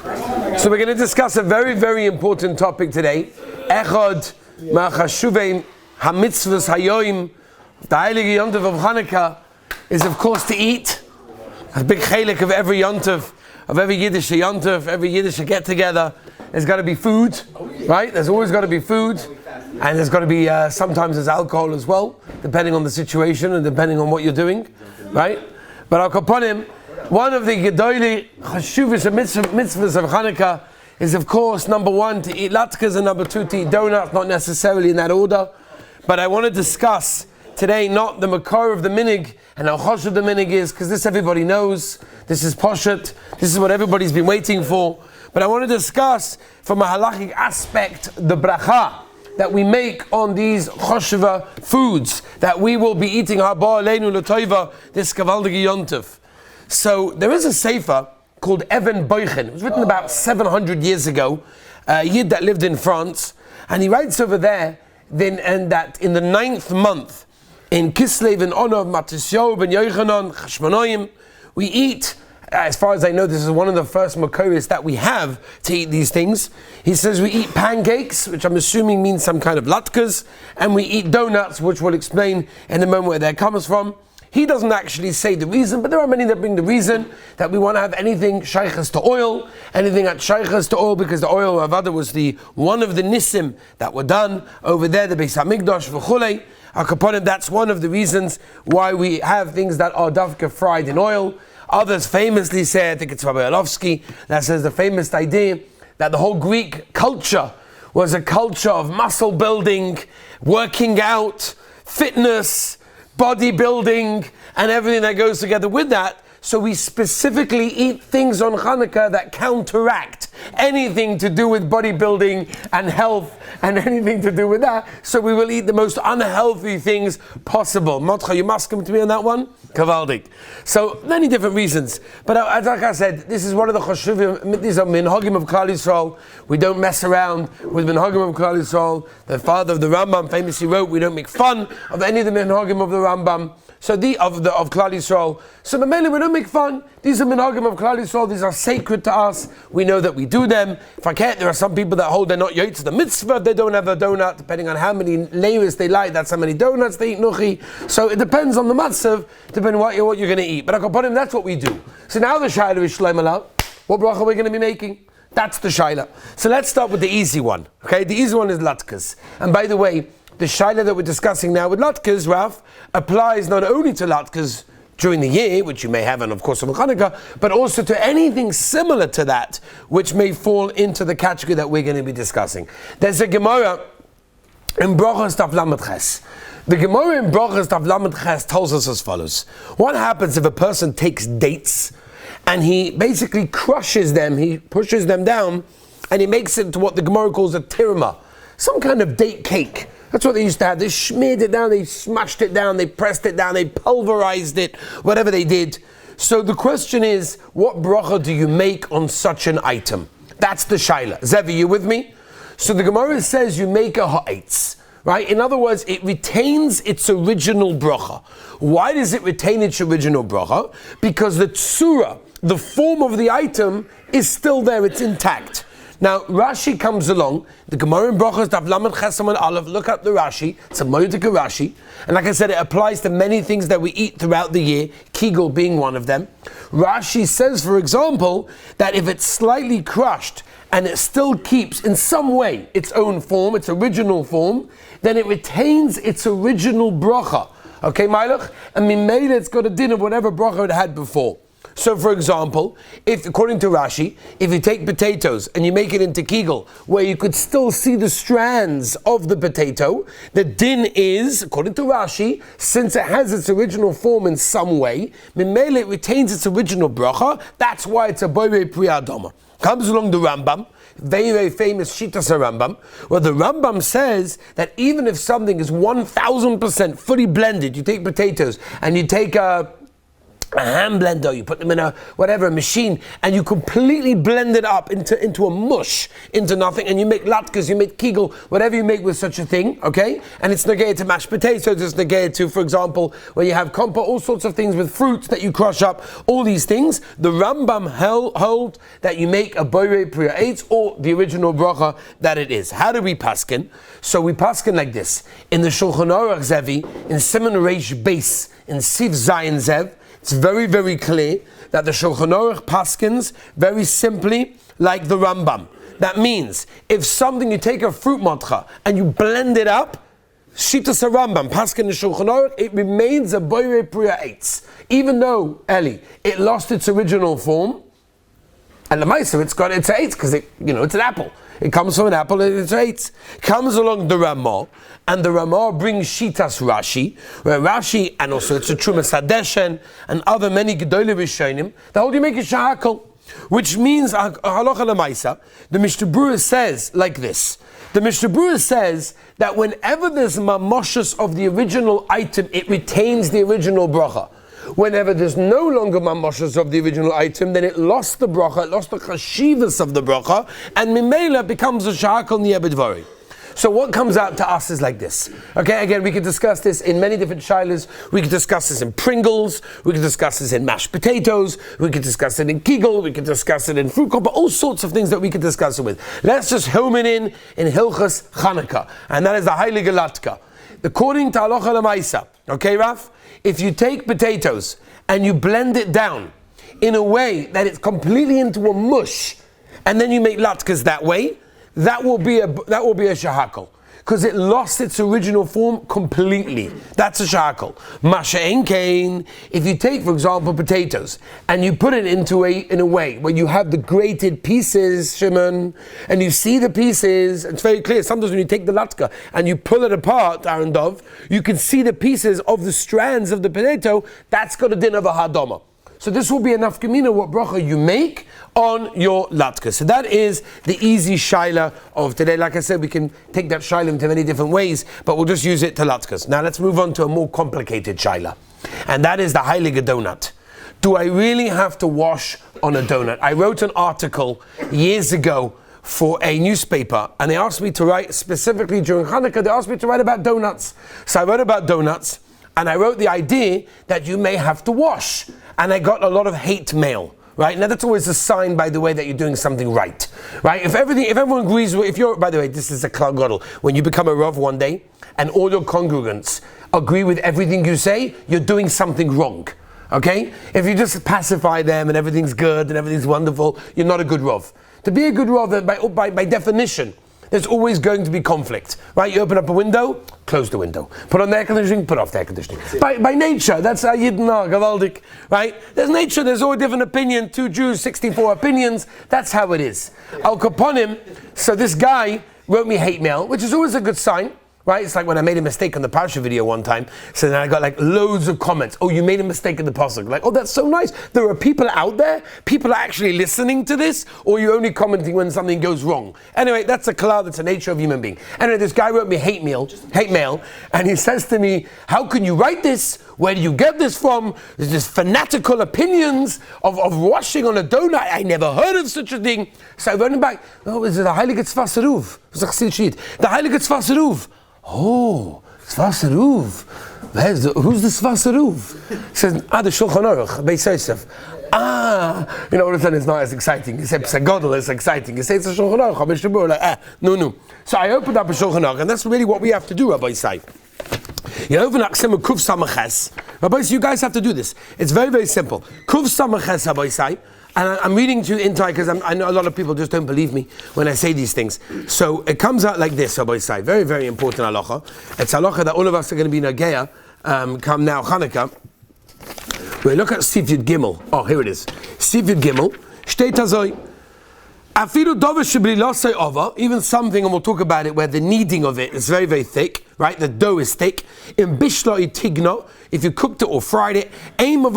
So we're going to discuss a very, very important topic today. Echad ma'chashuvei hamitzvos hayoim. The Heilige Yontif of Hanukkah is, of course, to eat. A big chalik of every Yontif, of every Yiddish Yontif, every Yiddish get-together. There's got to be food, right? There's always got to be food. And there's got to be, sometimes there's alcohol as well, depending on the situation and depending on what you're doing, right? But Al Kaponim, one of the Gedolei Chashuvos and mitzvahs of Hanukkah is, of course, number one, to eat latkes, and number two, to eat donuts, not necessarily in that order. But I want to discuss today not the makor of the minig and how choshev the minig is, because this everybody knows. This is poshet. This is what everybody's been waiting for. But I want to discuss from a halachic aspect the bracha that we make on these chosheva foods that we will be eating haba aleinu l'toiva this kavaldige yontif. So there is a sefer called Even Boichen. It was written about 700 years ago. A Yid that lived in France, and he writes over there that in the 9th month in Kislev in honor of Matisyahu ben Yochanan Chashmonoim, we eat. As far as I know, this is one of the first makoris that we have to eat these things. He says we eat pancakes, which I'm assuming means some kind of latkes, and we eat donuts, which we'll explain in a moment where that comes from. He doesn't actually say the reason, but there are many that bring the reason that we want to have anything shaykhas to oil, anything at shaykhas to oil, because the oil of Avada was one of the nisim that were done over there, the Beis HaMikdash v'chulei. Akaponim, that's one of the reasons why we have things that are davka fried in oil. Others famously say, I think it's Rabbi Orlovsky, that says the famous idea that the whole Greek culture was a culture of muscle building, working out, fitness, bodybuilding, and everything that goes together with that. So we specifically eat things on Hanukkah that counteract anything to do with bodybuilding and health and anything to do with that. So we will eat the most unhealthy things possible. Motcha, you must come to me on that one? Kavaldik. So many different reasons. But as like I said, this is one of the choshuvim, these are minhagim of Klal Yisrael. We don't mess around with minhagim of Klal Yisrael. The father of the Rambam famously wrote, we don't make fun of any of the minhagim of the Rambam. So of Klal Yisrael. So the mainly we don't make fun. These are minhagim of Klal Yisrael. These are sacred to us. We know that we do them. If I can't, there are some people that hold they're not yotz the mitzvah. They don't have a donut, depending on how many layers they like. That's how many donuts they eat nuchi. So it depends on the matzav, depending on what you're going to eat. But Akaponim, that's what we do. So now the shayla is shleim alav. What bracha are we going to be making? That's the shayla. So let's start with the easy one. Okay, the easy one is latkes. And by the way, the shayla that we're discussing now with latkes, Raf, applies not only to latkes during the year, which you may have, and of course on Hanukkah, but also to anything similar to that, which may fall into the category that we're going to be discussing. There's a Gemara in Brachos Daf Lamed Ches. The Gemara in Brachos Daf Lamed Ches tells us as follows. What happens if a person takes dates and he basically crushes them, he pushes them down, and he makes it into what the Gemara calls a tirma, some kind of date cake. That's what they used to have. They smeared it down, they smashed it down, they pressed it down, they pulverized it, whatever they did. So the question is, what bracha do you make on such an item? That's the shayla. Zevi, you with me? So the Gemara says you make a ha'etz, right? In other words, it retains its original bracha. Why does it retain its original bracha? Because the tzura, the form of the item, is still there, it's intact. Now, Rashi comes along, the Gemara in Brachos, Daf Lamed Ches Amud Aleph, look up the Rashi, it's a Moedik Rashi, and like I said, it applies to many things that we eat throughout the year, Kegel being one of them. Rashi says, for example, that if it's slightly crushed, and it still keeps, in some way, its own form, its original form, then it retains its original bracha. Okay, Mailach? And Mimele, it's got a din of whatever bracha it had before. So, for example, if, according to Rashi, if you take potatoes and you make it into kegel, where you could still see the strands of the potato, the din is, according to Rashi, since it has its original form in some way, Mimele, it retains its original bracha, that's why it's a boire priyadoma. Comes along the Rambam, very, very famous Shitas Rambam, where the Rambam says that even if something is 1000% fully blended, you take potatoes and you take a hand blender, you put them in a machine, and you completely blend it up into a mush, into nothing, and you make latkes, you make kegel, whatever you make with such a thing, okay? And it's negated to mashed potatoes, it's negated to, for example, when you have compa, all sorts of things with fruits that you crush up, all these things. The Rambam hold that you make a boire priya eitz, or the original bracha that it is. How do we paskin? So we paskin like this. In the Shulchan Aruch Zevi, in Siman Reish Beis, in Siv Zayin Zev, it's very, very clear that the Shulchan Aruch paskins very simply like the Rambam. That means if you take a fruit matcha and you blend it up, Shitas Rambam, paskin the Shulchan Aruch, it remains a boire priya eitz. Even though, Eli, it lost its original form, and the Meiser, it's an eitz because it's an apple. It comes from an apple and it's eitz. Comes along the Ramah, and the Ramah brings Shitas Rashi, where Rashi, and also it's a Trumas Hadeshen, and other many Gedolei Rishonim, the whole you make a shahakal, which means, halacha lemaisa, the Mishnah Berurah says like this. The Mishnah Berurah says that whenever there's mamoshes of the original item, it retains the original bracha. Whenever there's no longer mamoshes of the original item, then it lost the bracha, it lost the chashivas of the bracha, and mimela becomes a shahakal niyabedvari. So what comes out to us is like this. Okay, again, we could discuss this in many different shilas. We could discuss this in Pringles. We could discuss this in mashed potatoes. We could discuss it in kegel. We could discuss it in fruit compa. All sorts of things that we could discuss it with. Let's just home it in Hilchas Chanukah, and that is the Heilige Latka. According to Halacha L'Maisa, okay, Raf? If you take potatoes and you blend it down in a way that it's completely into a mush, and then you make latkes that way, that will be a shahakal, because it lost its original form completely. That's a shahakal. Masha ein kain. If you take, for example, potatoes and you put it in a way where you have the grated pieces, Shimon, and you see the pieces, it's very clear. Sometimes when you take the latka and you pull it apart, Aaron Dov, you can see the pieces of the strands of the potato. That's got a din of a hadama. So this will be enough kamina what bracha you make on your latka. So that is the easy shaila of today. Like I said, we can take that shaila into many different ways, but we'll just use it to latkas. Now let's move on to a more complicated shaila, and that is the heilige donut. Do I really have to wash on a donut? I wrote an article years ago for a newspaper, and they asked me to write specifically during Hanukkah. They asked me to write about donuts. So I wrote about donuts, and I wrote the idea that you may have to wash. And I got a lot of hate mail, right? Now that's always a sign, by the way, that you're doing something right, right? If everyone agrees, by the way, this is a klal gadol. When you become a rav one day, and all your congregants agree with everything you say, you're doing something wrong, okay? If you just pacify them and everything's good and everything's wonderful, you're not a good rav. To be a good rav, by definition, there's always going to be conflict, right? You open up a window, close the window. Put on the air conditioning, put off the air conditioning. By nature, that's how Yidden are, Gavaldik, right? There's nature, there's always a different opinion, 2 Jews, 64 opinions, that's how it is. Al Kaponim, so this guy wrote me hate mail, which is always a good sign, right? It's like when I made a mistake on the Parsha video one time, so then I got like loads of comments. Oh, you made a mistake in the pasuk. Like, oh, that's so nice. There are people out there, people are actually listening to this, or you're only commenting when something goes wrong. Anyway, that's a klal, that's the nature of human being. Anyway, this guy wrote me hate mail, and he says to me, how can you write this? Where do you get this from? There's this fanatical opinions of washing on a donut. I never heard of such a thing. So I wrote him back, oh, is it the Heilige Tzvah Seruv? The Heilige Tzvah Seruv. Oh, Tzvah Seruv. Who's the Tzvah Seruv? He says, the Shulchan Aruch, Beis Yosef. All of a sudden it's not as exciting. You say Psagodol is exciting. You say it's a Shulchan Aruch, like, no. So I opened up a Shulchan Aruch, and that's really what we have to do, Rabbi Isai. You open up Kuf Samaches. Rabbi Isai, you guys have to do this. It's very, very simple. Kuf Samaches, Rabbi Isai. And I'm reading to you inside because I know a lot of people just don't believe me when I say these things. So it comes out like this, Rabbi Isai. Very, very important halacha. It's halacha that all of us are going to be Nageya. Come now, Chanukah. We look at Sif Yud Gimel. Oh, here it is. Sif Yud Gimel. Shteit hazoi. Even something, and we'll talk about it, where the kneading of it is very, very thick, right? The dough is thick. In bishloi tigno, if you cooked it or fried it, even if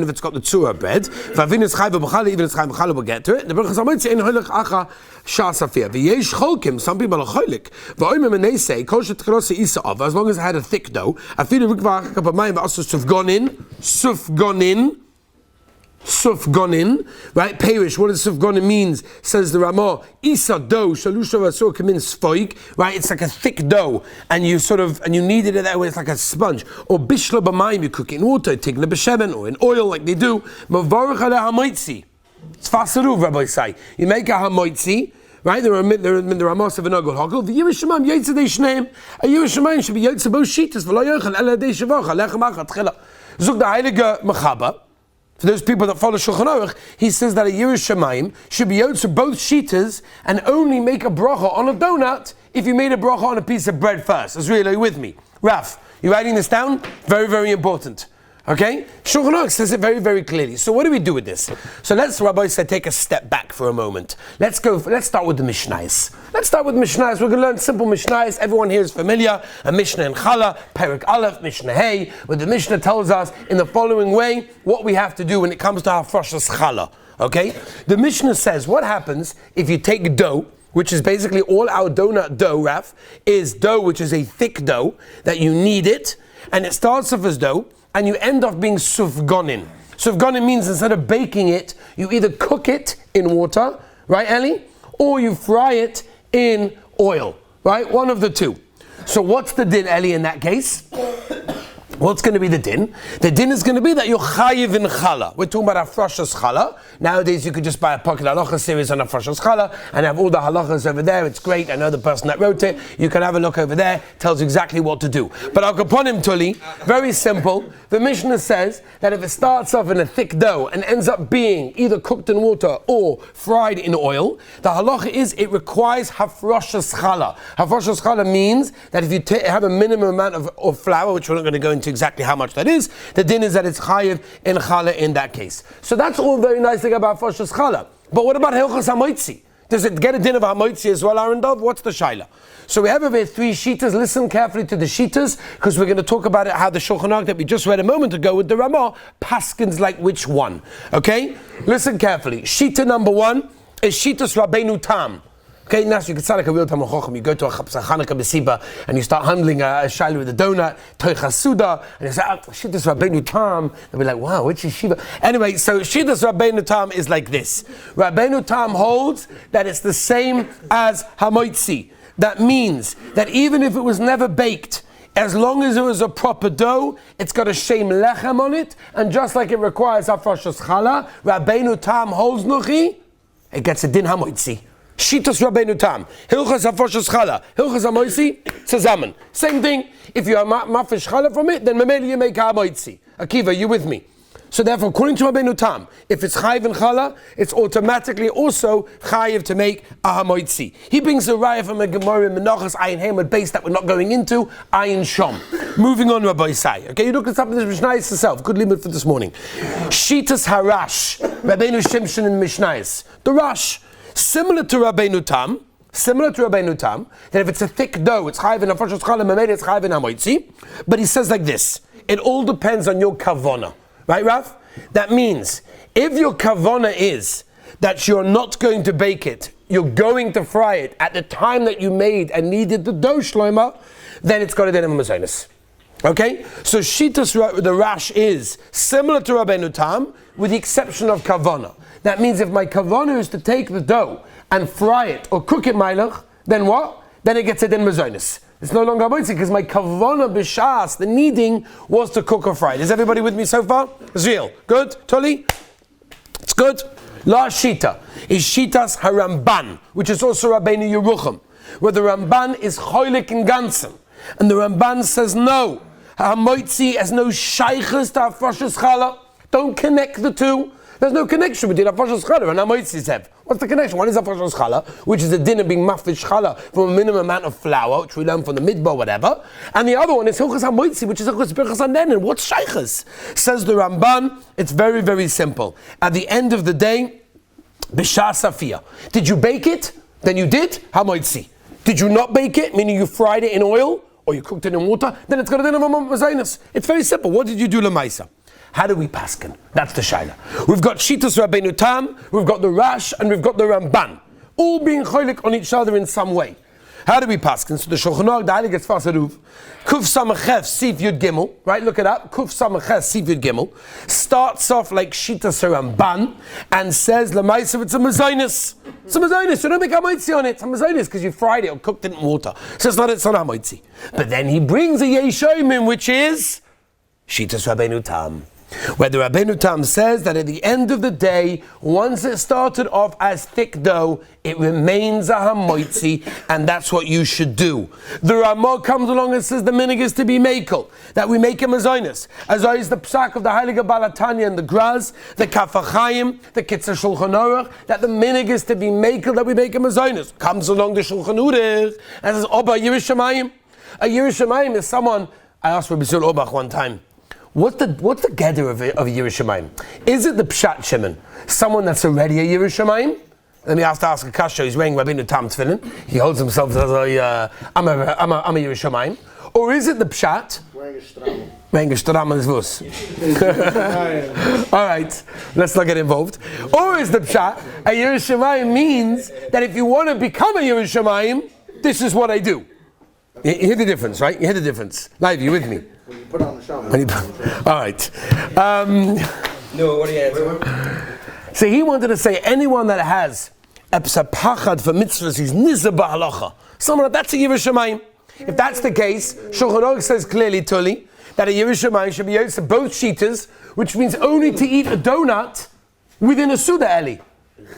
it's got the tzura bread, even if it's chayv we'll get to it. The Brachos hamoitzi ein hoilech acha shas afir. V'yesh cholkim, some people are cholik. V'oimim and they say, kol shetchilose isa ava, as long as it had a thick dough, afilu rikva achak b'mayim v'asu sufgonin, right? Perish. What does sufgonin means? Says the Ramah. Isa dough, shalusha v'asur kamin sfoig, right? It's like a thick dough, and you knead it that way. It's like a sponge. Or bishla b'mayim, you cook it in water, tigla b'shemen, or in oil, like they do. Mavarach ale hamoitzi. It's fasaruv, Rabbi say. You make a hamoitzi. Right, the Ramos of an Ogul Hogel. The Yerushalayim Yotze Dei Shneim. A Yerushalayim should be Yotze Bo Shitas. V'lo Yochel Ela Dei Shavocha Lechem Achat Chila. Zug the Heilige Mechaba. For those people that follow Shulchan Aruch, he says that a Yerushalayim should be Yotze both Shitas and only make a bracha on a donut if you made a bracha on a piece of bread first. Is really with me, Raf? You writing this down? Very, very important. Okay? Shulchan Aruch says it very, very clearly. So what do we do with this? So let's, Rabbi said, take a step back for a moment. Let's start with the Mishnayos. We're going to learn simple Mishnayos. Everyone here is familiar. A Mishnah in Chala, Perek Aleph, Mishnah Hey, where the Mishnah tells us in the following way what we have to do when it comes to Hafrashas Chala. Okay? The Mishnah says, what happens if you take dough, which is basically all our donut dough, Raf, is dough which is a thick dough, that you knead it, and it starts off as dough, and you end up being sufgonin. Sufgonin means instead of baking it, you either cook it in water, right, Ellie? Or you fry it in oil, right? One of the two. So what's the din, Ellie, in that case? What's going to be the din? The din is going to be that you're chayiv in chala. We're talking about Hafrashas Chala. Nowadays you could just buy a pocket halacha series on Hafrashas Chala and have all the halachas over there. It's great. I know the person that wrote it. You can have a look over there. Tells you exactly what to do. But Al Kaponim Tuli, very simple. The Mishnah says that if it starts off in a thick dough and ends up being either cooked in water or fried in oil, the halacha is it requires Hafrashas Chala. Hafrashas Chala means that if you have a minimum amount of flour, which we're not going to go into exactly how much that is, the din is that it's chayiv in chala in that case. So that's all very nice thing about Hafrashas Chala. But what about Hilchos HaMoitzi? Does it get a din of HaMoitzi as well, Arendov? What's the shaila? So we have over here 3 shitas. Listen carefully to the shitas, because we're going to talk about it, how the Shulchan Aruch that we just read a moment ago with the Ramah paskins like which one. Okay? Listen carefully. Shita number 1 is Shitas Rabbeinu Tam. Okay, now you can sound like a real Talmid Chacham. You go to a Chanukah B'siba and you start handling a shaila with a donut, Toicha Suda, and you say, Shitas Rabbeinu Tam. They'll be like, wow, which is Shiva? Anyway, so Shitas Rabbeinu Tam is like this. Rabbeinu Tam holds that it's the same as Hamoitzi. That means that even if it was never baked, as long as it was a proper dough, it's got a shem lechem on it, and just like it requires Hafrashas Chala, Rabbeinu Tam holds Nuchi, it gets a din Hamoitzi. Shitas Rabbeinu Tam, Hilchas Hafrashas Chala, Hilchas HaMoitzi, zusammen. Same thing, if you are mafish Chala from it, then memeli you make HaMoitzi. Akiva, you with me? So therefore, according to Rabbeinu Tam, if it's chayiv in Chala, it's automatically also chayiv to make a HaMoitzi. He brings a raya from a Gemara in Menachos Ayin Hamad base that we're not going into, Ayin Shom. Moving on, Rabbi Isai. Okay, you look this up in the Mishnayos yourself. Good limit for this morning. Shitas Harash, Rabbeinu Shimshon in Mishnayos. The Rash. Similar to Rabbeinu Tam, that if it's a thick dough, it's chayiv in Hafrashas Chala, memeli it's chayiv in HaMoitzi. But he says like this, it all depends on your kavona. Right, Rav? That means, if your kavona is that you're not going to bake it, you're going to fry it at the time that you made and needed the dough shloima, then it's got a din of mazonos. Okay? So Shitas, the Rash is similar to Rabbeinu Tam, with the exception of kavona. That means if my kavana is to take the dough and fry it or cook it mailach, then what? Then it gets a din mazonos. It's no longer moitzi because my kavana b'shas, the kneading, was to cook or fry. Is everybody with me so far? Zriel. Good? Toli? It's good? Last shita is Shitas Haramban, which is also Rabbeinu Yerucham, where the Ramban is choilik in ganzen. And the Ramban says no. HaMoitzi has no shaychus to Hafrashas Chala. Don't connect the two. There's no connection between Hafrashas Chala and HaMoitzi's have. What's the connection? One is Hafrashas Chala, which is the din of being mafish Chala from a minimum amount of flour, which we learn from the midbar, whatever. And the other one is Hilchas HaMoitzi, which is Hilchas Birchas HaNenen. What's shaychus? Says the Ramban, it's very, very simple. At the end of the day, B'shas safia. Did you bake it? Then you did. Hamoitzi. Did you not bake it? Meaning you fried it in oil or you cooked it in water? Then it's got a din of a mazainis. It's very simple. What did you do lemaisa? How do we paskin? That's the shaila. We've got Shitas Rabbeinu Tam, we've got the Rash, and we've got the Ramban, all being cholik on each other in some way. How do we paskin? So the Shulchan Aruch, the Heilige Sfas Aruv, Kuf Samachef Sif Yud Gimel, right? Look it up. Kuf Samachef Sif Yud Gimel starts off like Shitas Ramban and says Lamaisiv it's a mezainis. It's a mezainis. You don't make hamoitzi on it. It's a mezainis because you fried it or cooked it in water. So it's not a hamoitzi. But then he brings a Yeshomim, which is Shitas Rabbeinu Tam, where the Rabbeinu Tam says that at the end of the day, once it started off as thick dough, it remains a hamoitzi, and that's what you should do. The Ramah comes along and says the minig is to be makel, that we make a mezainis. As is the psak of the Heilige Balatanya and the Graz, the Kafachayim, the Kitzur Shulchan Aruch, that the minig is to be makel, that we make a mezainis. Comes along the Shulchan Aruch and says, Oba Yerushalayim. A Yerushalayim is someone, I asked Rabbi Zul Obach one time, what's the gather of Yerushalayim? Is it the Pshat Shimon, someone that's already a Yerushalayim? Let me ask a kasha. He's wearing Rabbeinu Tam tefillin. He holds himself as I'm a Yerushalayim. Or is it the Pshat? Wearing a shtaram is vus. All right, let's not get involved. Or is the Pshat a Yerushalayim means that if you want to become a Yerushalayim, this is what I do. You hear the difference, right? You hear the difference. Live, you with me? When you put on the shaman. All right. No, what do you answer? So he wanted to say anyone that has epsapachad for mitzvahs, he's nizah ba'alacha. Someone that's a Yerushalayim. If that's the case, Shulchan Aruch says clearly, Tuli, that a Yerushalayim should be used to both sheetas, which means only to eat a donut within a Suda Eli.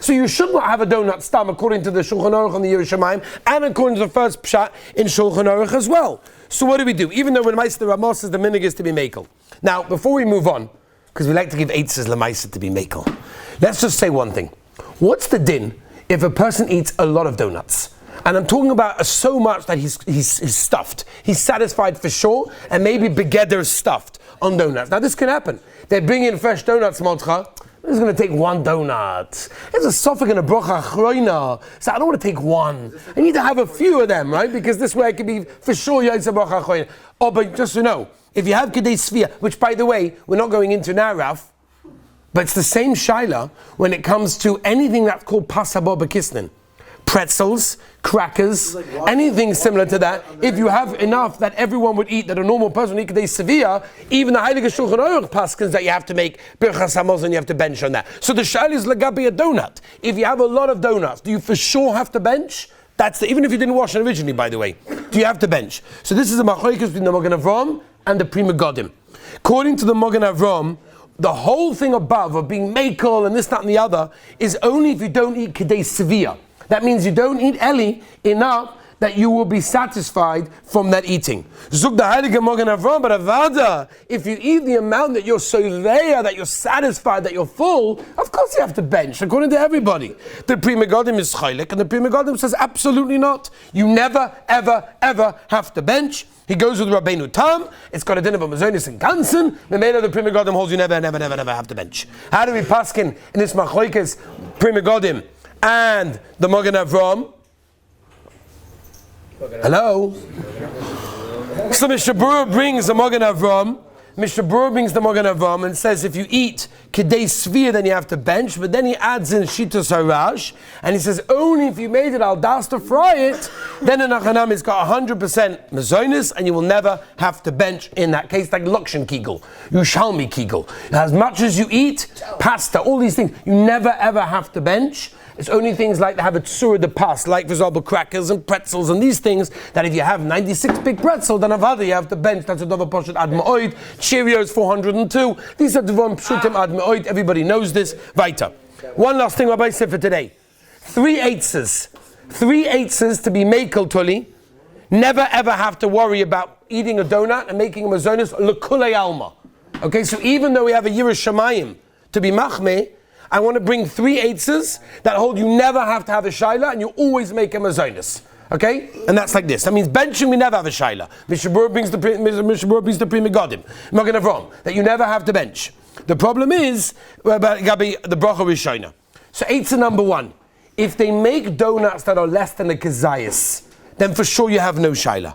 So you should not have a donut stam according to the Shulchan Aruch on the Yerushalayim and according to the first pshat in Shulchan Aruch as well. So what do we do? Even though when Meister Ramah says the minig is to be makel. Now, before we move on, because we like to give eitzes lemaisa to be makel, let's just say one thing. What's the din if a person eats a lot of donuts? And I'm talking about so much that he's stuffed. He's satisfied for sure, and maybe begeder stuffed on donuts. Now this can happen. They bring in fresh donuts, Montcha. I'm just going to take one donut. There's a sofik and a brocha achroina. So I don't want to take one. I need to have a few of them, right? Because this way I can be for sure yaitza brocha achroina. Oh, but just to know, if you have kedei sfia, which by the way, we're not going into now, Ralph, but it's the same shaila when it comes to anything that's called pasabo b'kisnin. Pretzels, crackers, anything similar to that. If you have enough that everyone would eat, that a normal person would eat kedei sevilla, even the Heilige Shulchan Aruch paskins that you have to make birchas hamazon and you have to bench on that. So the shaila is lagabi a donut. If you have a lot of donuts, do you for sure have to bench? Even if you didn't wash it originally, by the way, do you have to bench? So this is a machlokes between the Magen Avraham and the Pri Megadim. According to the Magen Avraham, the whole thing above of being makel and this, that, and the other is only if you don't eat kedei sevilla. That means you don't eat Eli enough that you will be satisfied from that eating. Zug the Heilige Magen Avraham, but avada, if you eat the amount that you're soveya, that you're satisfied, that you're full, of course you have to bench, according to everybody. The Pri Megadim is chaylik, and the Pri Megadim says absolutely not. You never, ever, ever have to bench. He goes with Rabbeinu Tam. It's got a din of a mazonis and gansen. The man of the Pri Megadim holds you never, never, never, never have to bench. How do we paskin in this machlokes Pri Megadim and the Magen Avraham? Hello? So Mr. Brewer brings the Magen Avraham. Mr. Brewer brings the Magen Avraham and says if you eat kedei svir then you have to bench, but then he adds in shitas harash and he says only if you made it al das to fry it, then in achanam it's got 100% mazonis and you will never have to bench in that case, like lokshen kegel, yushalmi kegel. As much as you eat, pasta, all these things, you never ever have to bench. It's only things like to have a tsura de pas, like for example crackers and pretzels and these things, that if you have 96 big pretzel, then avada you have to bench. That's a dova poshet ad ma'oid. Cheerios 402. These are dvom pshutim ad ma'oid. Everybody knows this. Weiter. One last thing Rabbi said for today. 3 eitzes. 3 eitzes to be makel tuli. Never ever have to worry about eating a donut and making a mazonis l'kulei alma. Okay, so even though we have a Yerushalayim to be machmeh, I want to bring 3 eitzes that hold you never have to have a shaila and you always make a mazonis. Okay? And that's like this. That means benching we never have a shaila. Mishabur brings the Pri Megadim. Magen Avraham, that you never have to bench. The problem is about Gabi the bracha rishona. So eitzah number one, if they make donuts that are less than a kazayas, then for sure you have no shaila.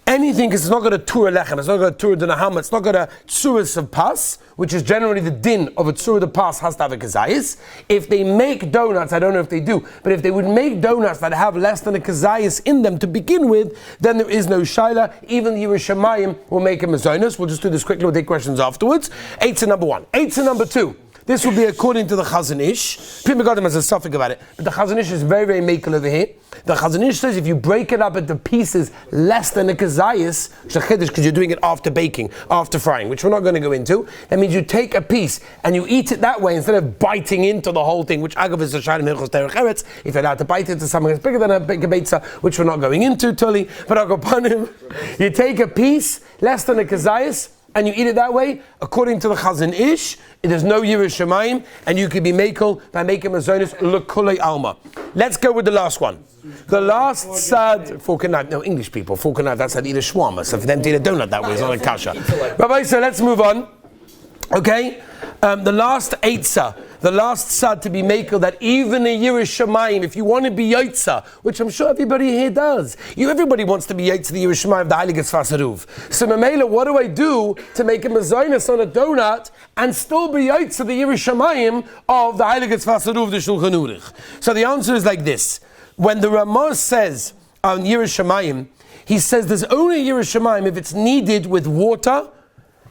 Anything, because it's not got a tur lechem, it's not got a tur de nahama, it's not got a tsuris of pas, which is generally the din of a tsur de pas has to have a kazayas. If they make donuts, I don't know if they do, but if they would make donuts that have less than a kazayas in them to begin with, then there is no shaila. Even the Yerushalayim will make a mezonus. We'll just do this quickly, we'll take questions afterwards. Eitzah number one. Eitzah number two. This will be according to the Chazon Ish. Pri Megadim has a suffix about it, but the Chazon Ish is very, very makel over here. The Chazon Ish says if you break it up into pieces less than a kazayas, because you're doing it after baking, after frying, which we're not going to go into, that means you take a piece and you eat it that way instead of biting into the whole thing, which agav is a shayla milchos derech eretz. If you're allowed to bite into something that's bigger than a beitza, which we're not going into, Tully, but Agapanim, you take a piece less than a kazayas, and you eat it that way, according to the Chazon Ish, there's no Yerushalayim, and you can be makel by making mazonis l'kulei alma. Let's go with the last one. The last sad fork and knife. No, English people, fork and knife. That's how to eat a shawarma. So for them to eat a donut that way is not a kasha. Rabbi, so let's move on. Okay, the last eitzah, the last sad to be makel, that even a Yerushalayim, if you want to be yaitza, which I'm sure everybody here does, everybody wants to be yaitza the Yerushalayim of the Heiliges Vasaruv. So Mamela, what do I do to make a mezonus on a donut and still be yaitza the Yerushalayim of the Heiliges Vasaruv, the Shulchan Aruch? So the answer is like this: when the Ramah says on Yerushalayim, he says there's only Yerushalayim if it's kneaded with water,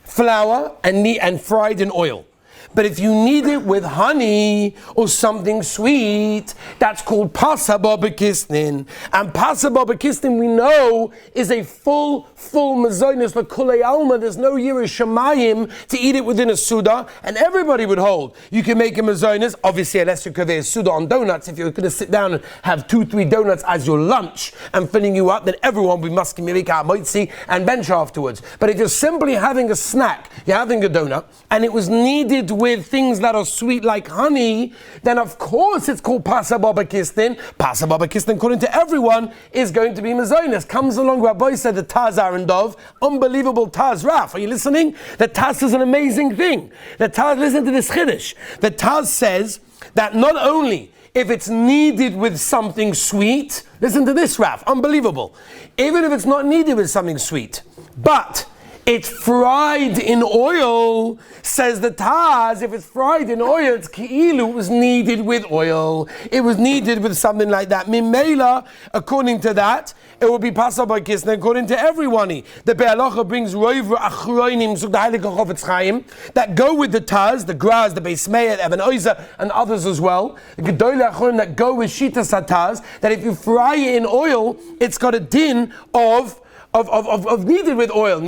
flour, and fried in oil. But if you knead it with honey or something sweet, that's called pasa b'kisnin. And pasa b'kisnin, we know, is a full mezonus l'kulei alma. There's no Yerushalayim to eat it within a suda, and everybody would hold. You can make a mezonus, obviously, unless you're a suda on donuts. If you're going to sit down and have 2-3 donuts as your lunch and filling you up, then everyone will be musking moitzi and bench afterwards. But if you're simply having a snack, you're having a donut, and it was kneaded with things that are sweet like honey, then of course it's called pasa b'kisnin. Pasa b'kisnin, according to everyone, is going to be mezonus. Comes along, Rabbi said the Taz Arendov, unbelievable Taz. Raf, are you listening? The Taz is an amazing thing. The Taz, listen to this chiddush. The Taz says that not only if it's kneaded with something sweet, listen to this, Raf, unbelievable. Even if it's not kneaded with something sweet, but it's fried in oil, says the Taz. If it's fried in oil, it's ki'ilu, it was kneaded with oil. It was kneaded with something like that. Mimela, according to that, it will be pasa b'kisnin according to everyone. The Be'alacha brings roiv achroinim, so the Heilige Chofetz Chaim, that go with the Taz, the Graz, the Beis Meir, Eben Oizer, and others as well. The Gedolei Achroinim that go with Shitas HaTaz, that if you fry it in oil, it's got a din of kneaded with oil,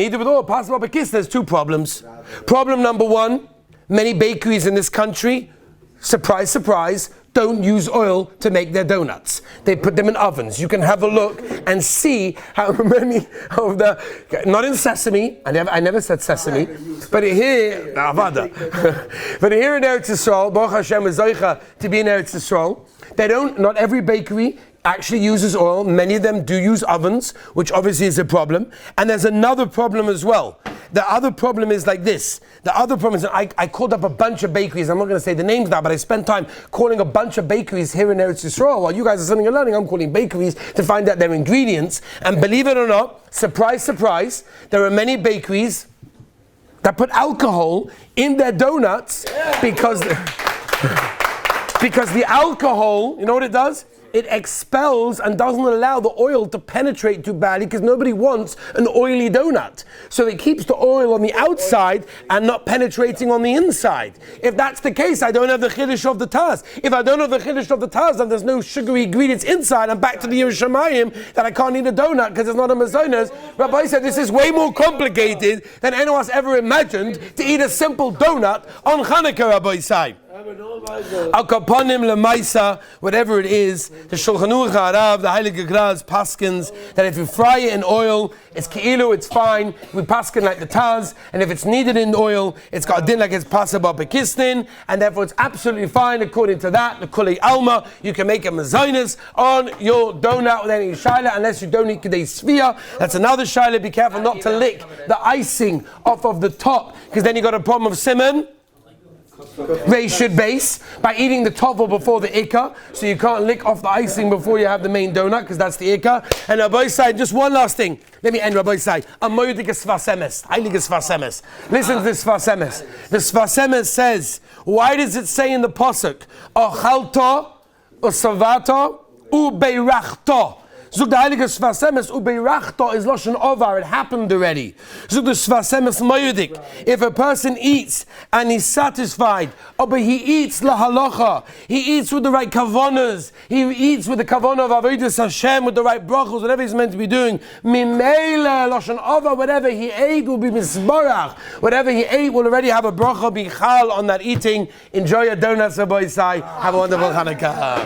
pasa b'kisnin. There's two problems. Problem number one, many bakeries in this country, surprise, surprise, don't use oil to make their donuts. They put them in ovens. You can have a look and see how many of the, not in sesame, I never said sesame, but here, but here in Eretz Yisrael, Baruch Hashem is Zoicha to be in Eretz Yisrael, not every bakery actually uses oil. Many of them do use ovens, which obviously is a problem. And there's another problem as well. The other problem is like this. The other problem is I called up a bunch of bakeries. I'm not going to say the names now, but I spent time calling a bunch of bakeries here in Eretz Yisrael. While you guys are sitting and learning, I'm calling bakeries to find out their ingredients. And believe it or not, surprise, surprise, there are many bakeries that put alcohol in their donuts because the alcohol, you know what it does? It expels and doesn't allow the oil to penetrate too badly, because nobody wants an oily donut. So it keeps the oil on the outside and not penetrating on the inside. If that's the case, I don't have the chiddush of the Taz. If I don't have the chiddush of the Taz, then there's no sugary ingredients inside. I'm back to the Yerushalayim that I can't eat a donut because it's not a mazonos. Rabbi said this is way more complicated than anyone's ever imagined to eat a simple donut on Hanukkah, Rabbi said. Al kapanim lemaisa, whatever it is, the Shulchan Aruch Harav, the Heilige Graz paskins that if you fry it in oil, it's ki'ilu, it's fine. We paskin like the Taz, and if it's kneaded in oil, it's got a din like it's pasa b'kisnin, and therefore it's absolutely fine according to that. The kulei alma, you can make a mezonus on your donut with any shaila, unless you don't eat kedei svia. That's another shaila. Be careful not to lick the icing off of the top, because then you got a problem of simon. Reishud base, by eating the tovel before the ikka, so you can't lick off the icing before you have the main donut, because that's the ikka. And Rabbi side, just one last thing. Let me end Rabbi side. A moedige svasemes, heilige svasemes. Listen to this svasemes. The svasemes says, why does it say in the pasuk, Ochalto, Usavato, Ubeirachto? Zug the heilige svasemes ubeirachto is lashon ovar. It happened already. Zug the svasemes moedik. If a person eats and he's satisfied, but he eats lahalocha, he eats with the right kavonas, he eats with the kavona of avodas Hashem, with the right brachos, whatever he's meant to be doing. Mimela lashon ovar. Whatever he ate will be misbarach. Whatever he ate will already have a bracha bichal on that eating. Enjoy your donuts, Rabbi Isai. Have a wonderful Hanukkah.